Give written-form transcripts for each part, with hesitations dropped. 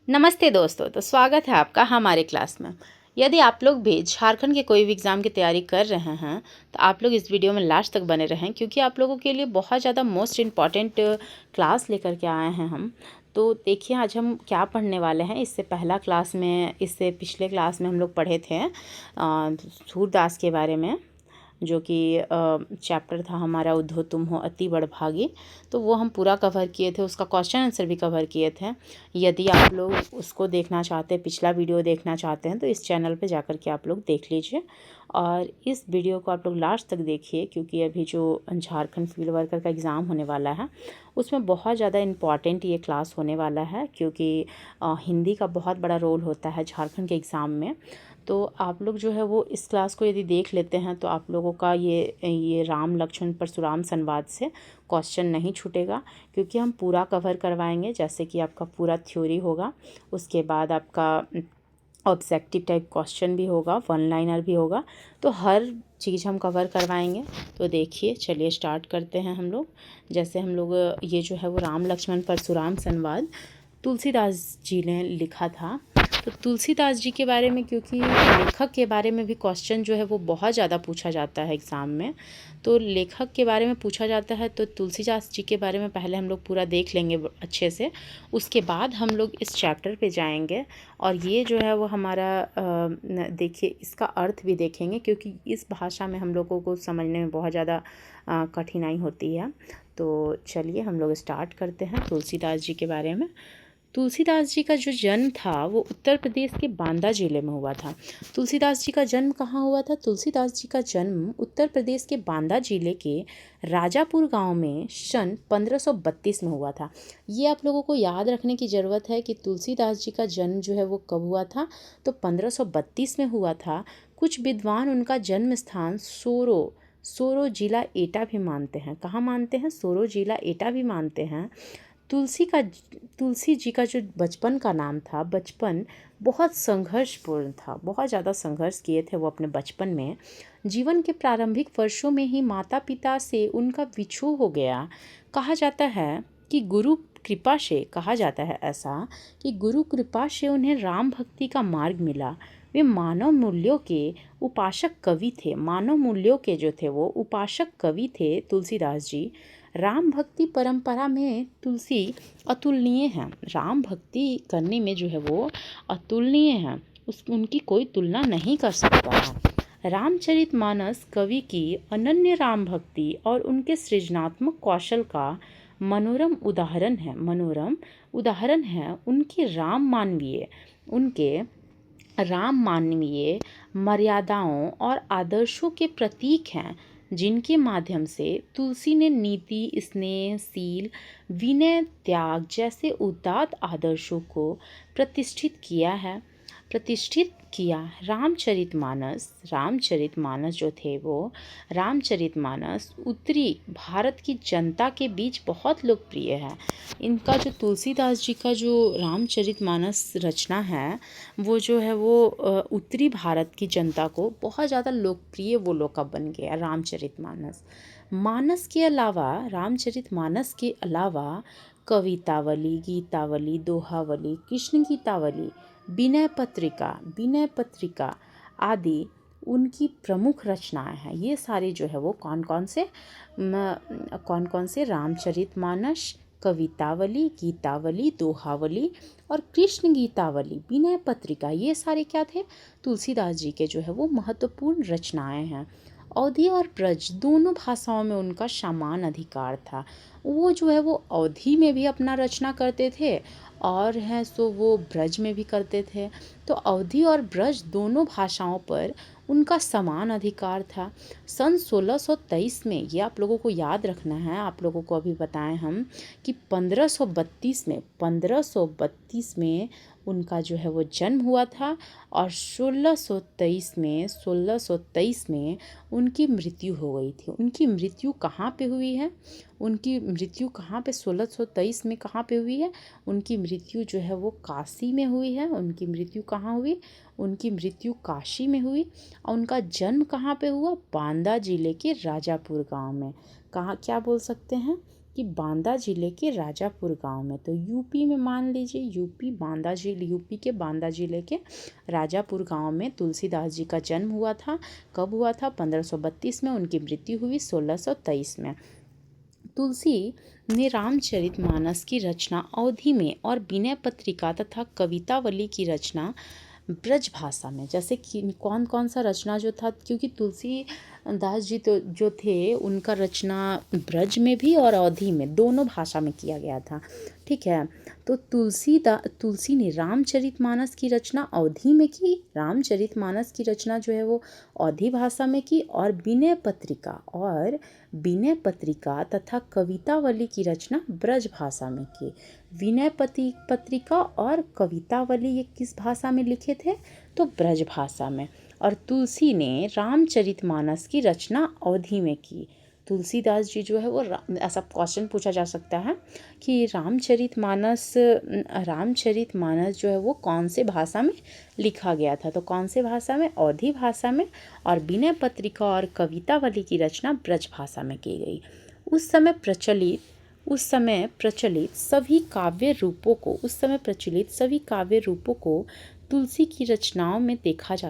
नमस्ते दोस्तों, तो स्वागत है आपका हमारे क्लास में। यदि आप लोग भी झारखंड के कोई भी एग्ज़ाम की तैयारी कर रहे हैं तो आप लोग इस वीडियो में लास्ट तक बने रहें, क्योंकि आप लोगों के लिए बहुत ज़्यादा मोस्ट इम्पॉर्टेंट क्लास लेकर के आए हैं हम। तो देखिए आज हम क्या पढ़ने वाले हैं। इससे पिछले क्लास में हम लोग पढ़े थे सूरदास के बारे में, जो कि चैप्टर था हमारा उद्धो तुम हो अति बड़भागी। तो वो हम पूरा कवर किए थे, उसका क्वेश्चन आंसर भी कवर किए थे। यदि आप लोग उसको देखना चाहते हैं, पिछला वीडियो देखना चाहते हैं, तो इस चैनल पे जाकर के आप लोग देख लीजिए और इस वीडियो को आप लोग लास्ट तक देखिए, क्योंकि अभी जो झारखंड फील्ड वर्कर का एग्ज़ाम होने वाला है उसमें बहुत ज़्यादा इम्पॉर्टेंट ये क्लास होने वाला है, क्योंकि हिंदी का बहुत बड़ा रोल होता है झारखंड के एग्ज़ाम में। तो आप लोग जो है वो इस क्लास को यदि देख लेते हैं तो आप लोगों का ये राम लक्ष्मण परशुराम संवाद से क्वेश्चन नहीं छूटेगा, क्योंकि हम पूरा कवर करवाएंगे। जैसे कि आपका पूरा थ्योरी होगा, उसके बाद आपका ऑब्जेक्टिव टाइप क्वेश्चन भी होगा, वन लाइनर भी होगा, तो हर चीज़ हम कवर करवाएंगे। तो देखिए, चलिए स्टार्ट करते हैं हम लोग। जैसे हम लोग ये जो है वो राम लक्ष्मण परशुराम संवाद तुलसीदास जी ने लिखा था। तो तुलसीदास जी के बारे में, क्योंकि लेखक के बारे में भी क्वेश्चन जो है वो बहुत ज़्यादा पूछा जाता है एग्ज़ाम में, तो लेखक के बारे में पूछा जाता है, तो तुलसीदास जी के बारे में पहले हम लोग पूरा देख लेंगे अच्छे से। उसके बाद हम लोग इस चैप्टर पे जाएंगे और ये जो है वो हमारा देखिए इसका अर्थ भी देखेंगे, क्योंकि इस भाषा में हम लोगों को समझने में बहुत ज़्यादा कठिनाई होती है। तो चलिए हम लोग स्टार्ट करते हैं तुलसीदास जी के बारे में। तुलसीदास जी का जो जन्म था वो उत्तर प्रदेश के बांदा जिले में हुआ था। तुलसीदास जी का जन्म कहाँ हुआ था? तुलसीदास जी का जन्म उत्तर प्रदेश के बांदा जिले के राजापुर गांव में सन 1532 में हुआ था। ये आप लोगों को याद रखने की ज़रूरत है कि तुलसीदास जी का जन्म जो है वो कब हुआ था, तो 1532 में हुआ था। कुछ विद्वान उनका जन्म स्थान सोरो जिला एटा भी मानते हैं। कहाँ मानते हैं? सोरो जिला एटा भी मानते हैं। तुलसी जी का जो बचपन का नाम था, बचपन बहुत संघर्षपूर्ण था, बहुत ज़्यादा संघर्ष किए थे वो अपने बचपन में। जीवन के प्रारंभिक वर्षों में ही माता पिता से उनका विछोह हो गया। कहा जाता है कि गुरु कृपा से, कहा जाता है ऐसा कि गुरु कृपा से उन्हें राम भक्ति का मार्ग मिला। वे मानव मूल्यों के उपासक कवि थे। मानव मूल्यों के जो थे वो उपासक कवि थे तुलसीदास जी। राम भक्ति परंपरा में तुलसी अतुलनीय हैं। राम भक्ति करने में जो है वो अतुलनीय हैं, उनकी कोई तुलना नहीं कर सकता है। रामचरितमानस कवि की अनन्य राम भक्ति और उनके सृजनात्मक कौशल का मनोरम उदाहरण है। उनके राम मानवीय मर्यादाओं और आदर्शों के प्रतीक हैं, जिनके माध्यम से तुलसी ने नीति, स्नेह, शील, विनय, त्याग जैसे उदात्त आदर्शों को प्रतिष्ठित किया। रामचरितमानस उत्तरी भारत की जनता के बीच बहुत लोकप्रिय है। इनका जो तुलसीदास जी का जो रामचरितमानस रचना है, वो जो है वो उत्तरी भारत की जनता को बहुत ज़्यादा लोकप्रिय वो लोग का बन गया रामचरितमानस के अलावा कवितावली, गीतावली, दोहावली, कृष्ण गीतावली, विनय पत्रिका आदि उनकी प्रमुख रचनाएं हैं। ये सारे जो है वो कौन कौन से रामचरितमानस, कवितावली, गीतावली, दोहावली और कृष्ण गीतावली, विनय पत्रिका, ये सारे क्या थे? तुलसीदास जी के जो है वो महत्वपूर्ण रचनाएं हैं। अवधी और ब्रज दोनों भाषाओं में उनका समान अधिकार था। वो जो है वो अवधी में भी अपना रचना करते थे और हैं सो वो ब्रज में भी करते थे। तो अवधी और ब्रज दोनों भाषाओं पर उनका समान अधिकार था। सन 1623 में, ये आप लोगों को याद रखना है, आप लोगों को अभी बताएं हम कि 1532 में उनका जो है वो जन्म हुआ था और 1623 में उनकी मृत्यु हो गई थी। उनकी मृत्यु कहाँ पे हुई है? 1623 में कहाँ पे हुई है? उनकी मृत्यु जो है वो काशी में हुई है। उनकी मृत्यु कहाँ हुई? उनकी मृत्यु काशी में हुई। और उनका जन्म कहाँ पे हुआ? बांदा जिले के राजापुर गांव में। कहाँ, क्या बोल सकते हैं कि कि बांदा जिले के राजापुर गांव में, तो यूपी में मान लीजिए, यूपी के बांदा जिले के राजापुर गांव में तुलसीदास जी का जन्म हुआ था। कब हुआ था? 1532 में। उनकी मृत्यु हुई 1623 में। तुलसी ने रामचरितमानस की रचना अवधी में और विनय पत्रिका तथा कवितावली की रचना ब्रज भाषा में, जैसे कि कौन कौन सा रचना जो था, क्योंकि तुलसीदास जी तो जो थे उनका रचना ब्रज में भी और अवधी में दोनों भाषा में किया गया था। ठीक है, तो तुलसी ने रामचरितमानस की रचना अवधी में की, रामचरितमानस की रचना जो है वो अवधी भाषा में की, और विनय पत्रिका तथा कवितावली की रचना ब्रज भाषा में की। विनय पत्रिका और कवितावली ये किस भाषा में लिखे थे? तो ब्रज भाषा में। और तुलसी ने रामचरितमानस की रचना अवधी में की। तुलसीदास जी जो है वो ऐसा क्वेश्चन पूछा जा सकता है कि रामचरितमानस जो है वो कौन से भाषा में लिखा गया था? तो कौन से भाषा में? अवधी भाषा में। और विनय पत्रिका और कवितावली की रचना ब्रज भाषा में की गई। उस समय प्रचलित सभी काव्य रूपों को तुलसी की रचनाओं में देखा जा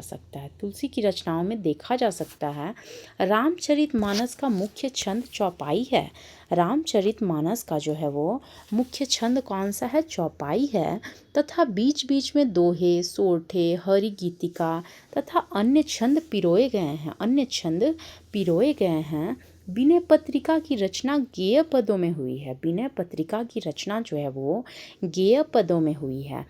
सकता है। रामचरितमानस का मुख्य छंद चौपाई है। रामचरितमानस का जो है वो मुख्य छंद कौन सा है? चौपाई है। तथा बीच बीच में दोहे, सोरठे, हरि गीतिका तथा अन्य छंद पिरोए गए हैं। विनय पत्रिका की रचना गेय पदों में हुई है। विनय पत्रिका की रचना जो है वो गेय पदों में हुई है।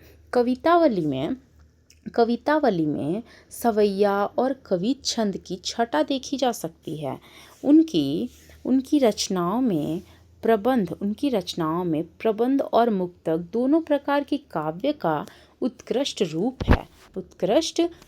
कवितावली में सवैया और कवि छंद की छटा देखी जा सकती है। उनकी रचनाओं में प्रबंध और मुक्तक दोनों प्रकार के काव्य का उत्कृष्ट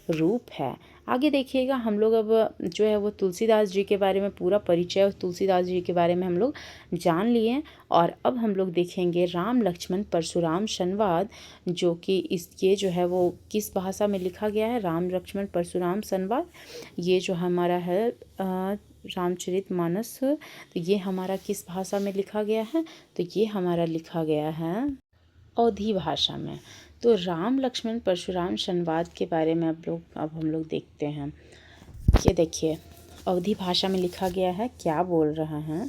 रूप है। आगे देखिएगा, हम लोग अब जो है वो तुलसीदास जी के बारे में पूरा परिचय, तुलसीदास जी के बारे में हम लोग जान लिए। और अब हम लोग देखेंगे राम लक्ष्मण परशुराम संवाद, जो कि ये जो है वो किस भाषा में लिखा गया है? राम लक्ष्मण परशुराम संवाद, ये जो हमारा है रामचरितमानस, तो ये हमारा किस भाषा में लिखा गया है? तो ये हमारा लिखा गया है अवधी भाषा में। तो राम लक्ष्मण परशुराम संवाद के बारे में अब हम लोग देखते हैं। ये देखिए, अवधी भाषा में लिखा गया है। क्या बोल रहा है?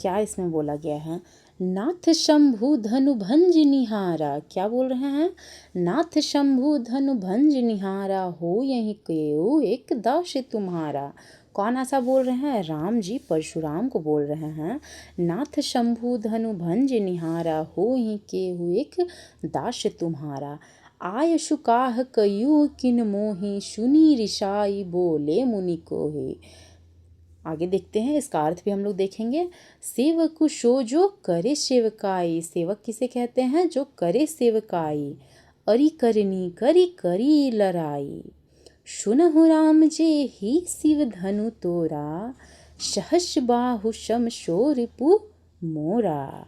क्या इसमें बोला गया है? नाथ शंभु धनु भंज निहारा। क्या बोल रहे हैं? नाथ शंभु धनु भंज निहारा, हो यही केऊ एक दास तुम्हारा। कौन ऐसा बोल रहे हैं? राम जी परशुराम को बोल रहे हैं। नाथ शंभु धनु भंज निहारा, हो ही केहू एक दास तुम्हारा। आय शुकाह कयू किन मोहि, सुनी रिसाई बोले मुनि कोहे। आगे देखते हैं, इसका अर्थ भी हम लोग देखेंगे। सेवक शो जो करे सेवकाई। सेवक किसे कहते हैं? जो करे सेवकाई। अरि करनी करी करी लड़ाई, सुनहु राम जे ही शिव धनु तोरा, सहस बाहु सम सो रिपु मोरा।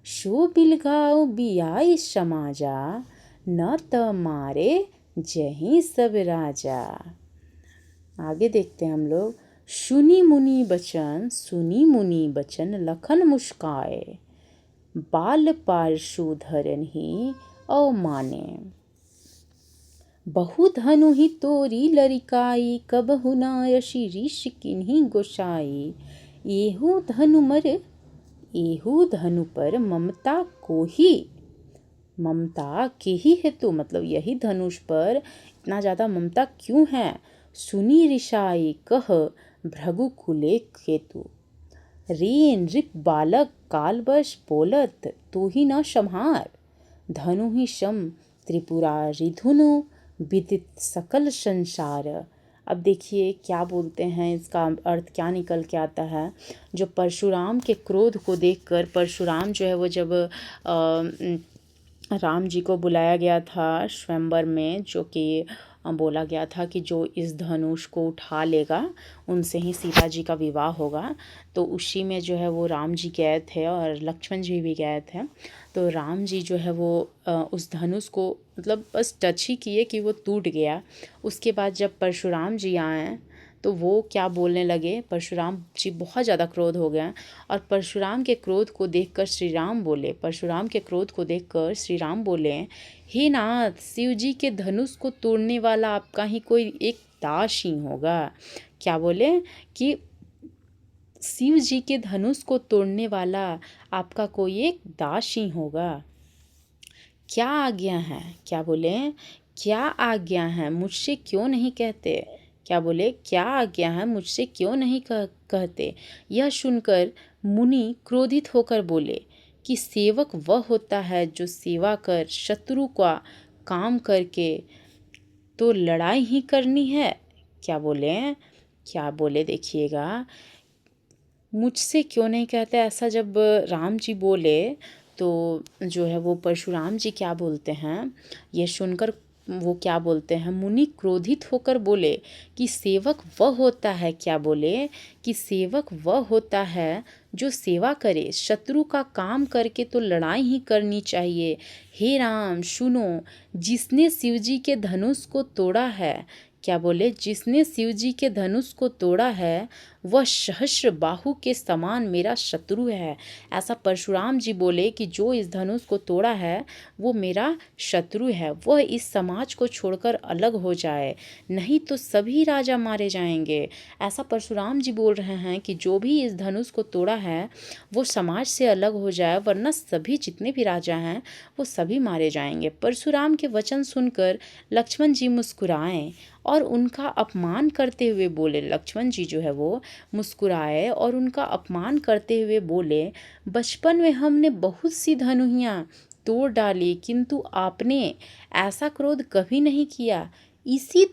सो बिलगाओ बियाई समाजा, न त मारे जही सब राजा। आगे देखते हैं हम लोग। सुनी मुनि बचन लखन मुस्काए, बाल पार्शु धरन ही अवमाने। बहु धनु ही तोरी लरिकाई, कबहु न यशि ऋषि किन्हीं गोसाई। एहू धनु पर ममता के ही हेतु, मतलब यही धनुष पर इतना ज़्यादा ममता क्यों है? सुनी रिसाई कह भृगु कुले केतु, रे नृप बालक कालवश बोलत तो ही न संहार। धनु ही सम त्रिपुरारी धुनु, विदित सकल संसार। अब देखिए क्या बोलते हैं, इसका अर्थ क्या निकल के आता है। जो परशुराम के क्रोध को देखकर, परशुराम जो है वो जब राम जी को बुलाया गया था स्वयंवर में, जो कि बोला गया था कि जो इस धनुष को उठा लेगा उनसे ही सीता जी का विवाह होगा, तो उसी में जो है वो राम जी गए थे और लक्ष्मण जी भी गए थे। तो राम जी जो है वो उस धनुष को मतलब बस टच ही किए कि वो टूट गया। उसके बाद जब परशुराम जी आए तो वो क्या बोलने लगे, परशुराम जी बहुत ज़्यादा क्रोध हो गए और परशुराम के क्रोध को देखकर श्री राम बोले, परशुराम के क्रोध को देखकर श्री राम बोले, हे नाथ, शिव जी के धनुष को तोड़ने वाला आपका ही कोई एक दास ही होगा। क्या बोले कि शिव जी के धनुष को तोड़ने वाला आपका कोई एक दास ही होगा। क्या आज्ञा है, क्या बोले, क्या आज्ञा है, मुझसे क्यों नहीं कहते, क्या बोले, क्या आज्ञा है, मुझसे क्यों नहीं कहते। यह सुनकर मुनि क्रोधित होकर बोले कि सेवक वह होता है जो सेवा कर शत्रु का काम करके तो लड़ाई ही करनी है। क्या बोले, क्या बोले, देखिएगा, मुझसे क्यों नहीं कहते, ऐसा जब राम जी बोले तो जो है वो परशुराम जी क्या बोलते हैं, ये सुनकर वो क्या बोलते हैं, मुनि क्रोधित होकर बोले कि सेवक वह होता है, क्या बोले कि सेवक वह होता है जो सेवा करे, शत्रु का काम करके तो लड़ाई ही करनी चाहिए। हे राम सुनो, जिसने शिवजी के धनुष को तोड़ा है, क्या बोले, जिसने शिवजी के धनुष को तोड़ा है वह सहस्र बाहु के समान मेरा शत्रु है। ऐसा परशुराम जी बोले कि जो इस धनुष को तोड़ा है वो मेरा शत्रु है, वह इस समाज को छोड़कर अलग हो जाए, नहीं तो सभी राजा मारे जाएंगे। ऐसा परशुराम जी बोल रहे हैं कि जो भी इस धनुष को तोड़ा है वो समाज से अलग हो जाए, वरना सभी जितने भी राजा हैं वो सभी मारे जाएंगे। परशुराम के वचन सुनकर लक्ष्मण जी मुस्कुराए और उनका अपमान करते हुए बोले, लक्ष्मण जी जो है वो मुस्कुराए और उनका अपमान करते हुए बोले, बचपन में हमने बहुत सी धनुहियाँ तोड़ डाली, किंतु आपने ऐसा क्रोध कभी नहीं किया। इसी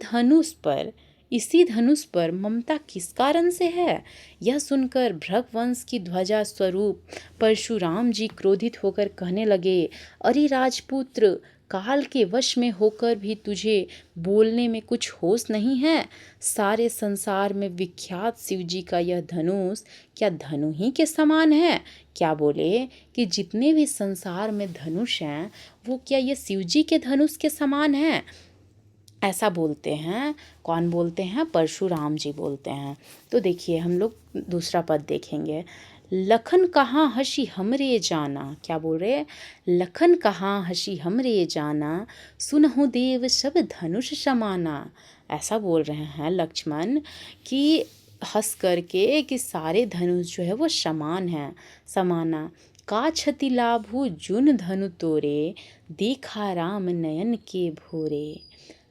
धनुष पर ममता किस कारण से है। यह सुनकर भृगवंश की ध्वजा स्वरूप परशुराम जी क्रोधित होकर कहने लगे, अरे राजपुत्र, काल के वश में होकर भी तुझे बोलने में कुछ होश नहीं है। सारे संसार में विख्यात शिव जी का यह धनुष क्या धनु ही के समान है। क्या बोले कि जितने भी संसार में धनुष हैं वो क्या ये शिव जी के धनुष के समान है। ऐसा बोलते हैं, कौन बोलते हैं, परशुराम जी बोलते हैं। तो देखिए हम लोग दूसरा पद देखेंगे, लखन कहाँ हंसी हमरे जाना, क्या बोल रहे, लखन कहाँ हंसी हमरे जाना, सुनहु देव सब धनुष समाना। ऐसा बोल रहे हैं लक्ष्मण कि हंस करके कि सारे धनुष जो है वो समान हैं, समाना। का क्षति लाभु जुन धनु तोरे, देखा राम नयन के भोरे।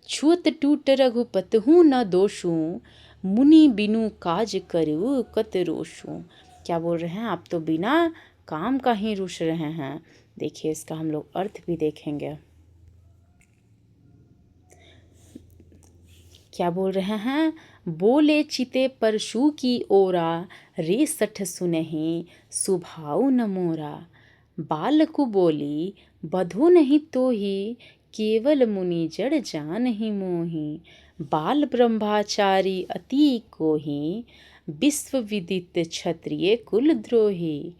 छूत टूट रघुपत हूँ न दोषू, मुनि बिनु काज करू कत रोषू। क्या बोल रहे हैं, आप तो बिना काम का ही रुस रहे हैं। देखिए इसका हम लोग अर्थ भी देखेंगे। क्या बोल रहे हैं, बोले चिते परशु की ओरा, रे सठ सुनहि सुभाऊ न मोरा। बालकु बोली बधो नहीं तो ही, केवल मुनि जड़ जान ही मोही। बाल ब्रह्मचारी अति कोही, विश्व विदित क्षत्रिय कुल द्रोही।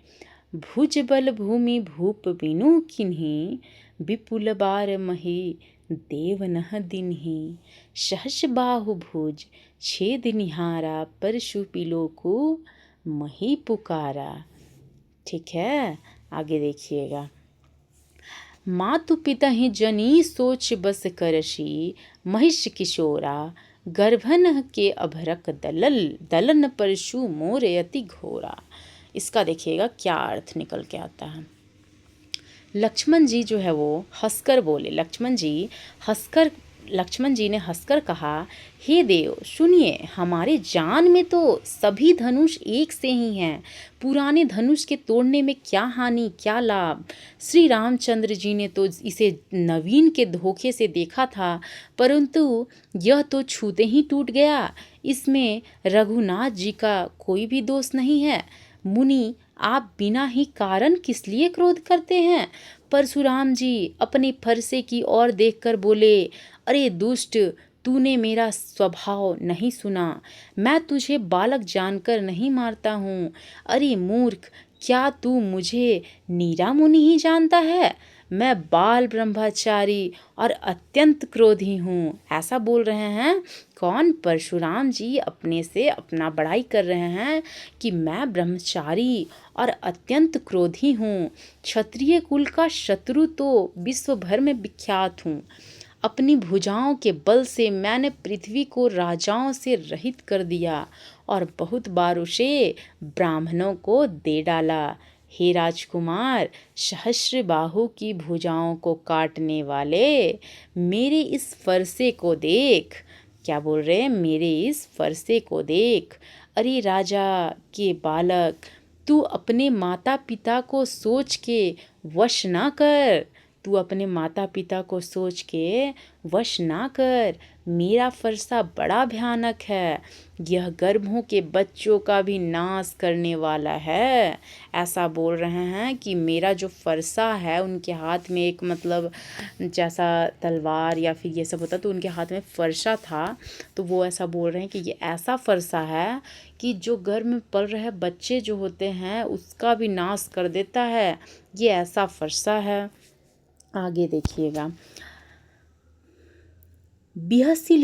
भुज बल भूमि भूप बिनु किन्ही, विपुल बार मही देव नह दिन्ही। सहस बाहु भुज छेद निहारा, परशु पिलो को मही पुकारा। ठीक है, आगे देखिएगा। मातु पिता ही जनी सोच बस करशी, महिष किशोरा गर्भन के अभरक दलन परशु मोरे अति घोरा। इसका देखिएगा क्या अर्थ निकल के आता है। लक्ष्मण जी जो है वो हंसकर बोले, लक्ष्मण जी ने हंसकर कहा, हे देव सुनिए, हमारे जान में तो सभी धनुष एक से ही हैं। पुराने धनुष के तोड़ने में क्या हानि क्या लाभ। श्री रामचंद्र जी ने तो इसे नवीन के धोखे से देखा था, परंतु यह तो छूते ही टूट गया। इसमें रघुनाथ जी का कोई भी दोष नहीं है। मुनि, आप बिना ही कारण किस लिए क्रोध करते हैं। परशुराम जी अपने फरसे की ओर देखकर बोले, अरे दुष्ट, तूने मेरा स्वभाव नहीं सुना। मैं तुझे बालक जानकर नहीं मारता हूँ। अरे मूर्ख, क्या तू मुझे नीरा मुनि ही जानता है। मैं बाल ब्रह्मचारी और अत्यंत क्रोधी हूँ। ऐसा बोल रहे हैं कौन? परशुराम जी अपने से अपना बड़ाई कर रहे हैं कि मैं ब्रह्मचारी और अत्यंत क्रोधी हूँ। क्षत्रिय कुल का शत्रु तो विश्व भर में विख्यात हूँ। अपनी भुजाओं के बल से मैंने पृथ्वी को राजाओं से रहित कर दिया और बहुत बार उसे ब्राह्मणों को दे डाला। हे राजकुमार, सहस्र बाहु की भुजाओं को काटने वाले, मेरे इस फरसे को देख। क्या बोल रहे हैं? मेरे इस फरसे को देख। अरे राजा के बालक, तू अपने माता पिता को सोच के वश ना कर। तू अपने माता पिता को सोच के वश ना कर। मेरा फरसा बड़ा भयानक है। यह गर्भों के बच्चों का भी नाश करने वाला है। ऐसा बोल रहे हैं कि मेरा जो फरसा है, उनके हाथ में एक मतलब जैसा तलवार या फिर ये सब होता, तो उनके हाथ में फरसा था। तो वो ऐसा बोल रहे हैं कि ये ऐसा फरसा है कि जो गर्भ में पल रहे बच्चे जो होते हैं उसका भी नाश कर देता है। ये ऐसा फरसा है। आगे देखिएगा। बिहसी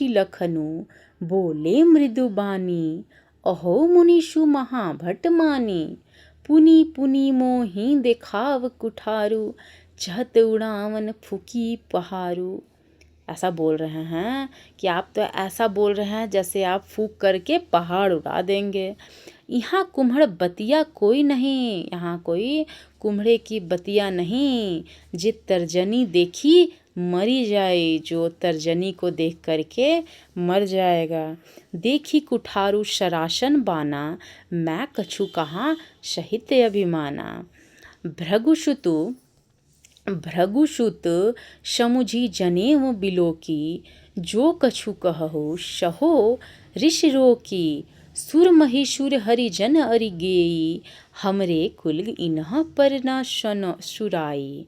लखनु बोले मृदुबानी, अहो मुनीषु महाभट मानी, पुनि पुनि मोहि देखाव कुठारु, चहत उड़ावन फुकी पहारू। ऐसा बोल रहे हैं कि आप तो ऐसा बोल रहे हैं जैसे आप फूंक करके पहाड़ उड़ा देंगे। यहाँ कुम्हड़ बतिया कोई नहीं, यहाँ कोई कुम्हड़े की बतिया नहीं। जे तर्जनी देखी मरी जाए, जो तर्जनी को देख करके मर जाएगा। देखी कुठारू शरासन बाना, मैं कछु कहाँ सहित अभिमाना। भृगुसुत समुझी जनेऊ बिलोकी, जो कछु कहु सहो ऋषि रोकी। सुर महिषुर हरिजन अरिगेई, हमरे कुल इन्ह पर न सुराई।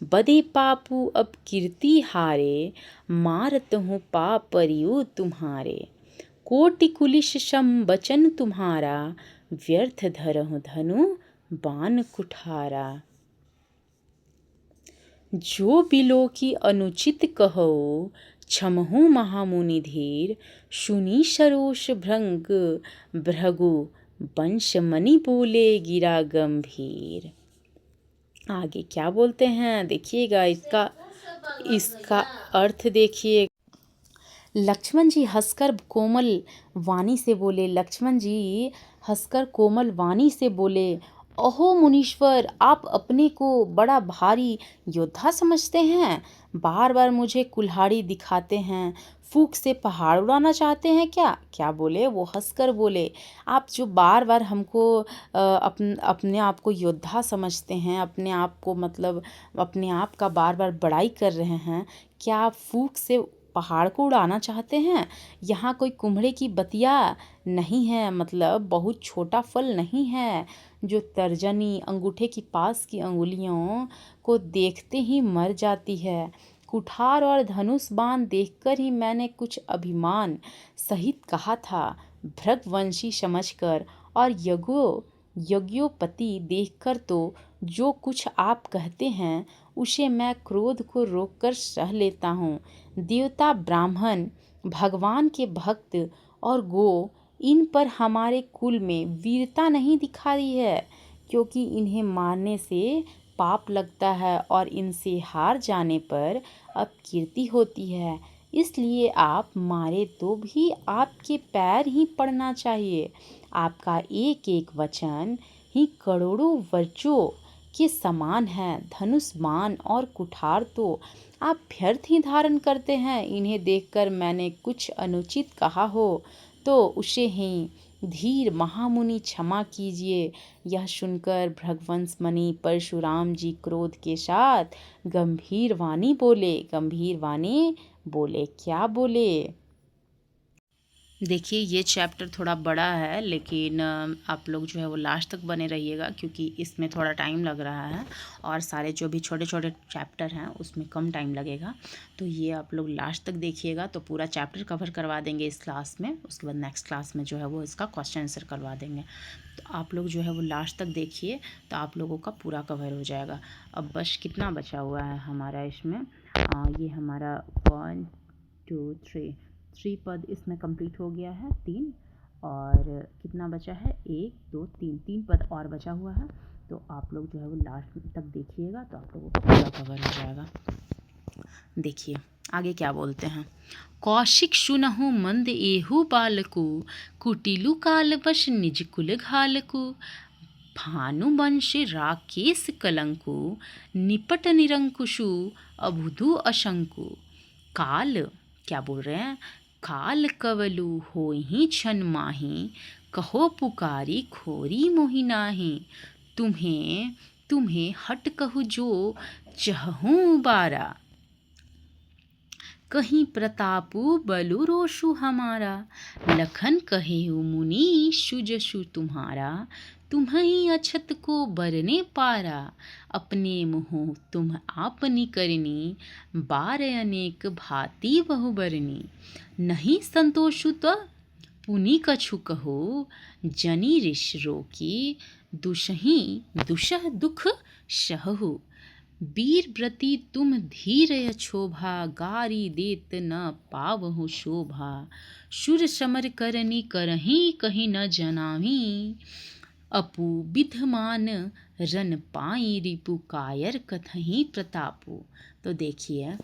बदे पापू अब कीर्ति हारे, मारत हूँ पाप परियु तुम्हारे। कोटि कुलिश संबचन तुम्हारा, व्यर्थ धरहु धनु बाण कुठारा। जो बिलो की अनुचित कहो, क्षमहु महामुनि धीर। सुनी सरोष भृगु, वंश मणि बोले गिरा गंभीर। आगे क्या बोलते हैं देखिएगा, इसका अर्थ देखिए। लक्ष्मण जी हंसकर कोमल वाणी से बोले, लक्ष्मण जी हंसकर कोमल वाणी से बोले, अहो मुनीश्वर, आप अपने को बड़ा भारी योद्धा समझते हैं। बार बार मुझे कुल्हाड़ी दिखाते हैं, फूंक से पहाड़ उड़ाना चाहते हैं क्या? क्या बोले? वो हंसकर बोले, आप जो बार बार हमको अपने आप को योद्धा समझते हैं, अपने आप को मतलब अपने आप का बार बार बड़ाई कर रहे हैं, क्या आप फूंक से पहाड़ को उड़ाना चाहते हैं? यहाँ कोई कुम्हड़े की बतिया नहीं है, मतलब बहुत छोटा फल नहीं है जो तर्जनी अंगूठे की पास की अंगुलियों को देखते ही मर जाती है। कुठार और धनुष बाण देखकर ही मैंने कुछ अभिमान सहित कहा था, भृगवंशी समझकर और यज्ञोपति देखकर तो जो कुछ आप कहते हैं उसे मैं क्रोध को रोककर सह लेता हूँ। देवता, ब्राह्मण, भगवान के भक्त और गो, इन पर हमारे कुल में वीरता नहीं दिखा रही है, क्योंकि इन्हें मारने से पाप लगता है और इनसे हार जाने पर अपकीर्ति होती है। इसलिए आप मारे तो भी आपके पैर ही पड़ना चाहिए। आपका एक एक वचन ही करोड़ों वज्रों के समान है। धनुष, बाण और कुठार तो आप व्यर्थ ही धारण करते हैं। इन्हें देखकर मैंने कुछ अनुचित कहा हो तो उसे ही धीर महामुनि क्षमा कीजिए। यह सुनकर भृगवंश मणि परशुराम जी क्रोध के साथ गंभीर वाणी बोले। क्या बोले? देखिए ये चैप्टर थोड़ा बड़ा है, लेकिन आप लोग जो है वो लास्ट तक बने रहिएगा, क्योंकि इसमें थोड़ा टाइम लग रहा है और सारे जो भी छोटे छोटे चैप्टर हैं उसमें कम टाइम लगेगा। तो ये आप लोग लास्ट तक देखिएगा तो पूरा चैप्टर कवर करवा देंगे इस क्लास में। उसके बाद नेक्स्ट क्लास में जो है वो इसका क्वेश्चन आंसर करवा देंगे। तो आप लोग जो है वो लास्ट तक देखिए तो आप लोगों का पूरा कवर हो जाएगा। अब बस कितना बचा हुआ है हमारा इसमें, ये हमारा 1 2 3 पद इसमें कंप्लीट हो गया है, 3। और कितना बचा है, 1 2 3 पद और बचा हुआ है। तो आप लोग जो है वो लास्ट तक देखिएगा तो आप लोगों को पूरा कवर हो जाएगा। देखिए आगे क्या बोलते हैं। कौशिक सुनहु मंद एहु बालकु, कुटिलु कालवश निज कुल घालकु, भानुवंश राकेश कलंकु, निपट निरंकुशु अबुधु अशंकु। काल क्या बोल रहे हैं, काल कवलु होहि छन माही, कहो पुकारी खोरी मोहि नाही, तुम्हें तुम्हें हट कहु जो चहूँ बारा, कहीं प्रतापु बलु रोषु हमारा, लखन कहेउ मुनि सुजसु तुम्हारा, तुम्हें अछत को बरने पारा, अपने मुँह तुम आपनी करनी, बार अनेक भांति बहु बरनी, नहीं संतोषु तो पुनि कछु कहो, जनी ऋष रोकी दुषहि दुषह दुख सहु, वीर व्रती तुम धीर यछोभा, गारी देत न पावहु शोभा, सुर समर करनी करही कहीं न जनावी, अपु विधमान रन पाई रिपु, कायर कथही प्रतापु। तो देखिए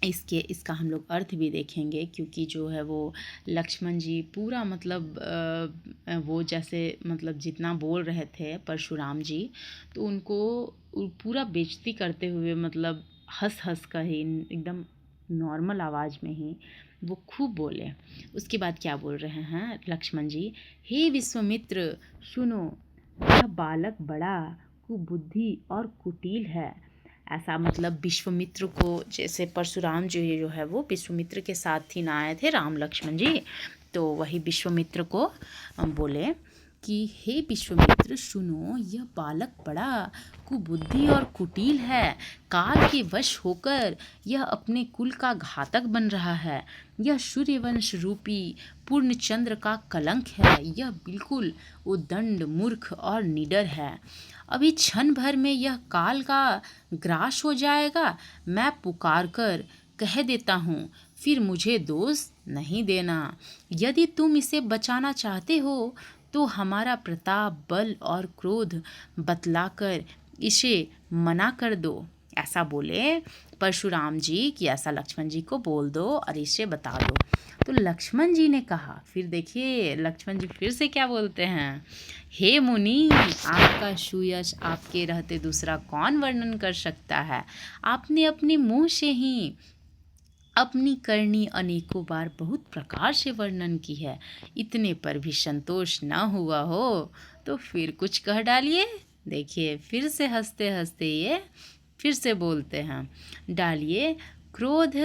इसका हम लोग अर्थ भी देखेंगे, क्योंकि जो है वो लक्ष्मण जी पूरा मतलब वो जैसे मतलब जितना बोल रहे थे परशुराम जी, तो उनको पूरा बेइज्जती करते हुए मतलब हंस हंस कर ही एकदम नॉर्मल आवाज़ में ही वो खूब बोले। उसके बाद क्या बोल रहे हैं लक्ष्मण जी, हे विश्वामित्र सुनो, यह बालक बड़ा कुबुद्धि और कुटिल है। ऐसा मतलब विश्वामित्र को, जैसे परशुराम जी जो है वो विश्वामित्र के साथ ही ना आए थे राम लक्ष्मण जी, तो वही विश्वामित्र को बोले कि हे विश्वामित्र सुनो, यह बालक बड़ा कुबुद्धि और कुटिल है, काल के वश होकर यह अपने कुल का घातक बन रहा है, यह सूर्यवंश रूपी पूर्ण चंद्र का कलंक है, यह बिल्कुल उद्दंड मूर्ख और निडर है, अभी क्षण भर में यह काल का ग्रास हो जाएगा, मैं पुकार कर कह देता हूँ, फिर मुझे दोष नहीं देना, यदि तुम इसे बचाना चाहते हो तो हमारा प्रताप बल और क्रोध बतलाकर इसे मना कर दो। ऐसा बोले परशुराम जी कि ऐसा लक्ष्मण जी को बोल दो और इसे बता दो। तो लक्ष्मण जी ने कहा, फिर देखिए लक्ष्मण जी फिर से क्या बोलते हैं, हे मुनि, आपका सुयश आपके रहते दूसरा कौन वर्णन कर सकता है, आपने अपने मुँह से ही अपनी करनी अनेकों बार बहुत प्रकार से वर्णन की है, इतने पर भी संतोष न हुआ हो तो फिर कुछ कह डालिए। देखिए फिर से हंसते हंसते ये फिर से बोलते हैं, डालिए क्रोध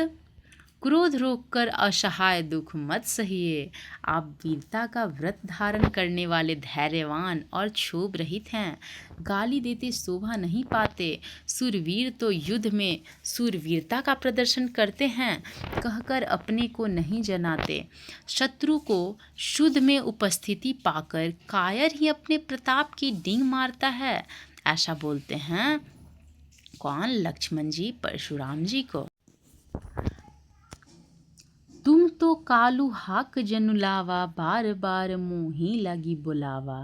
क्रोध रोककर असहाय दुख मत सहिए, आप वीरता का व्रत धारण करने वाले धैर्यवान और क्षोभ रहित हैं, गाली देते शोभा नहीं पाते, सूरवीर तो युद्ध में सूरवीरता का प्रदर्शन करते हैं, कहकर अपने को नहीं जनाते, शत्रु को शुद्ध में उपस्थिति पाकर कायर ही अपने प्रताप की डींग मारता है। ऐसा बोलते हैं कौन, लक्ष्मण जी परशुराम जी को। तुम तो कालू हाक जनुलावा, बार बार मोही लगी बुलावा,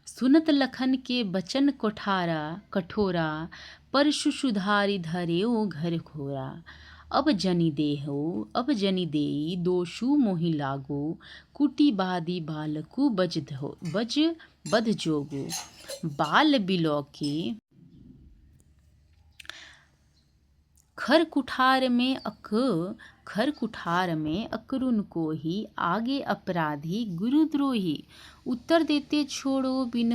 सुनत लखन के बचन कठोरा, परशु सुधारी धरेओ घर खोरा, अब जनि देई दोषु मोहि लागो, कुटी बादी बालकु बध जोगो, बाल बिलौकी खर कुठार में अकरुण को ही, आगे अपराधी गुरुद्रोही, उत्तर देते छोड़ो बिन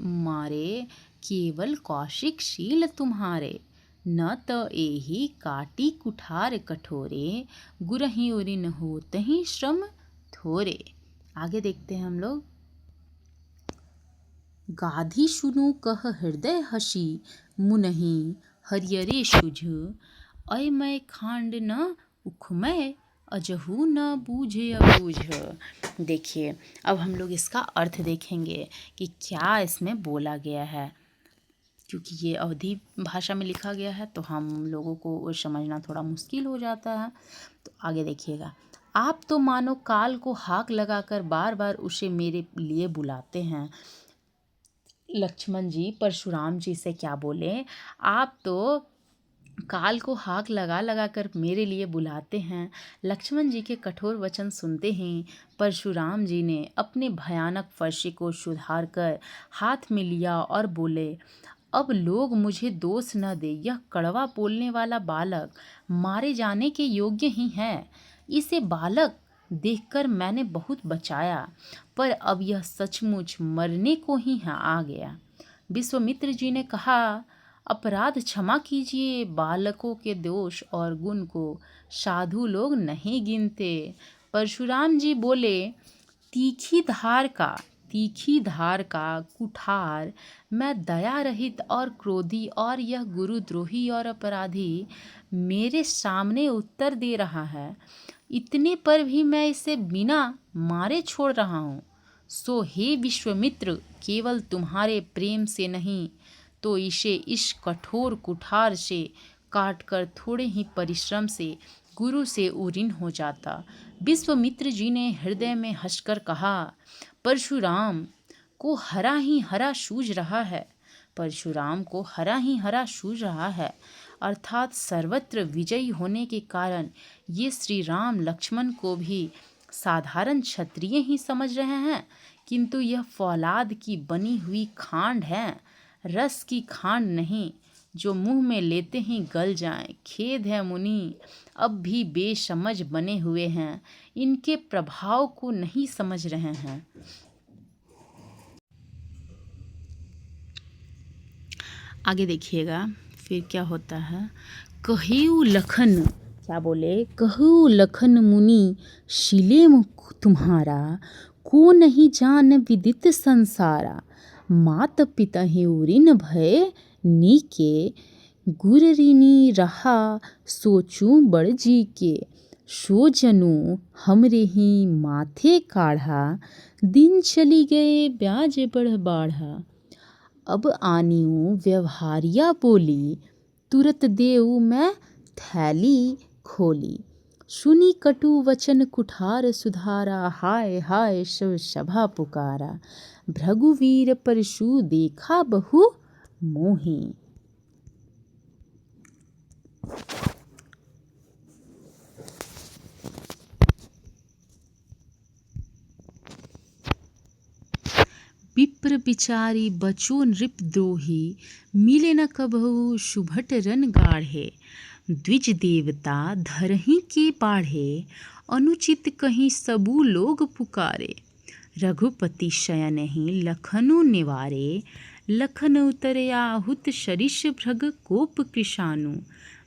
मारे, केवल कौशिक शील तुम्हारे, न तो एही काटी कुठार कठोरे, गुरहि उरिन होतहि श्रम थोरे। आगे देखते हैं हम लोग। गाधी सुनु कह हृदय हसी, मुनहि हरियरे शुझ, अयमय खांड न उखमय, अजहू न बूझे अबूझ। देखिए, अब हम लोग इसका अर्थ देखेंगे कि क्या इसमें बोला गया है। क्योंकि ये अवधी भाषा में लिखा गया है तो हम लोगों को समझना थोड़ा मुश्किल हो जाता है। तो आगे देखिएगा। आप तो मानो काल को हाक लगाकर बार बार उसे मेरे लिए बुलाते हैं। लक्ष्मण जी परशुराम जी से क्या बोले, आप तो काल को हाक लगा लगा कर मेरे लिए बुलाते हैं। लक्ष्मण जी के कठोर वचन सुनते ही परशुराम जी ने अपने भयानक फर्शे को सुधार कर हाथ में लिया और बोले, अब लोग मुझे दोष न दे, यह कड़वा बोलने वाला बालक मारे जाने के योग्य ही है। इसे बालक देखकर मैंने बहुत बचाया, पर अब यह सचमुच मरने को ही आ गया। विश्वामित्र जी ने कहा, अपराध क्षमा कीजिए, बालकों के दोष और गुण को साधु लोग नहीं गिनते। परशुराम जी बोले, तीखी धार का कुठार मैं दया रहित और क्रोधी, और यह गुरुद्रोही और अपराधी मेरे सामने उत्तर दे रहा है। इतने पर भी मैं इसे बिना मारे छोड़ रहा हूँ। सो हे विश्वामित्र, केवल तुम्हारे प्रेम से नहीं तो इसे इस कठोर कुठार से काटकर थोड़े ही परिश्रम से गुरु से उरीन हो जाता। विश्वामित्र जी ने हृदय में हंसकर कहा, परशुराम को हरा ही हरा सूझ रहा है। परशुराम को हरा ही हरा सूझ रहा है, अर्थात सर्वत्र विजयी होने के कारण ये श्री राम लक्ष्मण को भी साधारण क्षत्रिय ही समझ रहे हैं, किंतु यह फौलाद की बनी हुई खांड है, रस की खांड नहीं, जो मुंह में लेते ही गल जाए। खेद है मुनि, अब भी बेसमझ बने हुए हैं, इनके प्रभाव को नहीं समझ रहे हैं। आगे देखिएगा फिर क्या होता है। कहिउ लखन, क्या बोले, कहु लखन मुनि शिले मुख तुम्हारा, को नहीं जान विदित संसारा। मात पिता ही उरिन भय नीके, गुर ऋणी रहा सोचूं बड़ जी के। सो जनू हमरे ही माथे काढ़ा, दिन चली गए ब्याज बढ़ बाढ़ा। अब आनियो व्यवहारिया बोली, तुरत देऊ मैं थैली खोली। सुनी कटु वचन कुठार सुधारा, हाय हाय शिव सभा पुकारा। भृगुवीर परशु देखा बहु मोही। विप्र बिचारी बचो नृपद्रोही, मिले न कबहु सुभट रन गाढ़े। द्विज देवता धरही के बाढ़े, अनुचित कहीं सबू लोग पुकारे। रघुपति शयन ही लखनु निवारे, लखन उतरे आहुत सरिस भृग कोप कृशानु।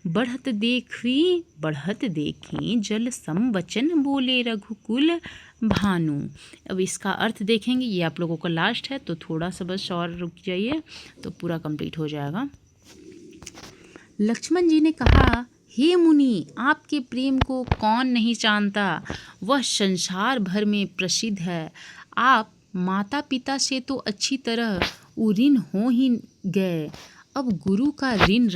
बढ़त देखी जल संवचन बोले रघुकुल भानु। अब इसका अर्थ देखेंगे, ये आप लोगों का लास्ट है तो थोड़ा सा बस और रुक जाइए तो पूरा कंप्लीट हो जाएगा। लक्ष्मण जी ने कहा, हे मुनि, आपके प्रेम को कौन नहीं जानता, वह संसार भर में प्रसिद्ध है। आप माता पिता से तो अच्छी तरह उऋण हो ही गए, अब गुरु का ऋण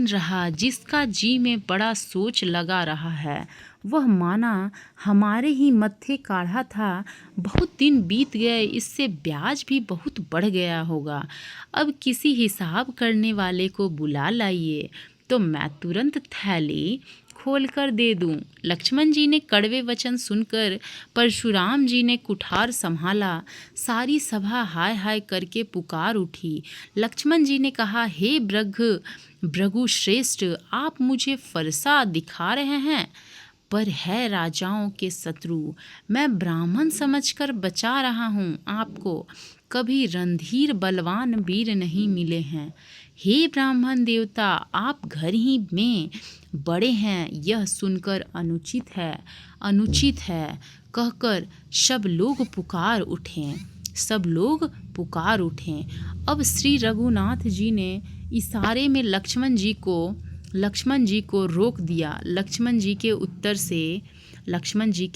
रहा, जिसका जी में बड़ा सोच लगा रहा है, वह माना हमारे ही मत्थे काढ़ा था। बहुत दिन बीत गए, इससे ब्याज भी बहुत बढ़ गया होगा। अब किसी हिसाब करने वाले को बुला लाइए तो मैं तुरंत थैली खोल कर दे दूं। लक्ष्मण जी ने कड़वे वचन सुनकर परशुराम जी ने कुठार संभाला। सारी सभा हाय हाय करके पुकार उठी। लक्ष्मण जी ने कहा, हे भृगु श्रेष्ठ, आप मुझे फरसा दिखा रहे हैं, पर है राजाओं के शत्रु। मैं ब्राह्मण समझकर बचा रहा हूँ आपको, कभी रणधीर बलवान वीर नहीं मिले हैं। हे ब्राह्मण देवता, आप घर ही में बड़े हैं, यह सुनकर अनुचित है कहकर सब लोग पुकार उठें। अब श्री रघुनाथ जी ने इशारे में लक्ष्मण जी को रोक दिया। लक्ष्मण जी के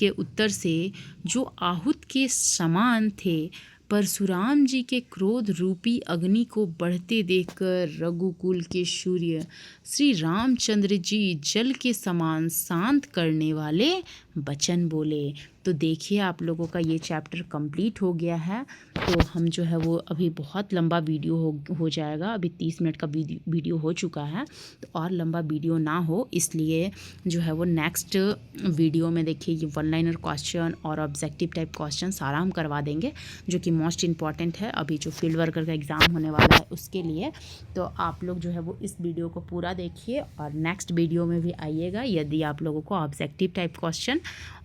उत्तर से जो आहूत के समान थे, परशुराम जी के क्रोध रूपी अग्नि को बढ़ते देखकर रघुकुल के सूर्य श्री रामचंद्र जी जल के समान शांत करने वाले वचन बोले। तो देखिए आप लोगों का ये चैप्टर कंप्लीट हो गया है। तो हम जो है वो अभी बहुत लंबा वीडियो हो जाएगा। अभी 30 मिनट का वीडियो हो चुका है, तो और लंबा वीडियो ना हो इसलिए जो है वो नेक्स्ट वीडियो में देखिए ये वन लाइनर क्वेश्चन और ऑब्जेक्टिव टाइप क्वेश्चन सारा हम करवा देंगे, जो कि मोस्ट इम्पॉर्टेंट है अभी जो फील्ड वर्कर का एग्ज़ाम होने वाला है उसके लिए। तो आप लोग जो है वो इस वीडियो को पूरा देखिए और नेक्स्ट वीडियो में भी आइएगा यदि आप लोगों को ऑब्जेक्टिव टाइप क्वेश्चन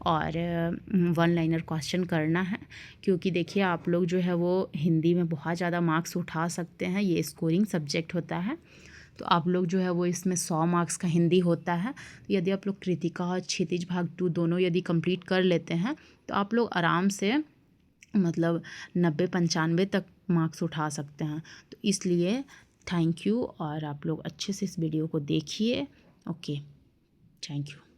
और वन लाइनर क्वेश्चन करना है, क्योंकि देखिए आप लोग जो है वो हिंदी में बहुत ज़्यादा मार्क्स उठा सकते हैं। ये स्कोरिंग सब्जेक्ट होता है, तो आप लोग जो है वो इसमें 100 मार्क्स का हिंदी होता है। तो यदि आप लोग कृतिका और क्षितिज भाग 2 दोनों यदि कंप्लीट कर लेते हैं तो आप लोग आराम से मतलब 90-95 तक मार्क्स उठा सकते हैं। तो इसलिए थैंक यू, और आप लोग अच्छे से इस वीडियो को देखिए। Okay, thank you.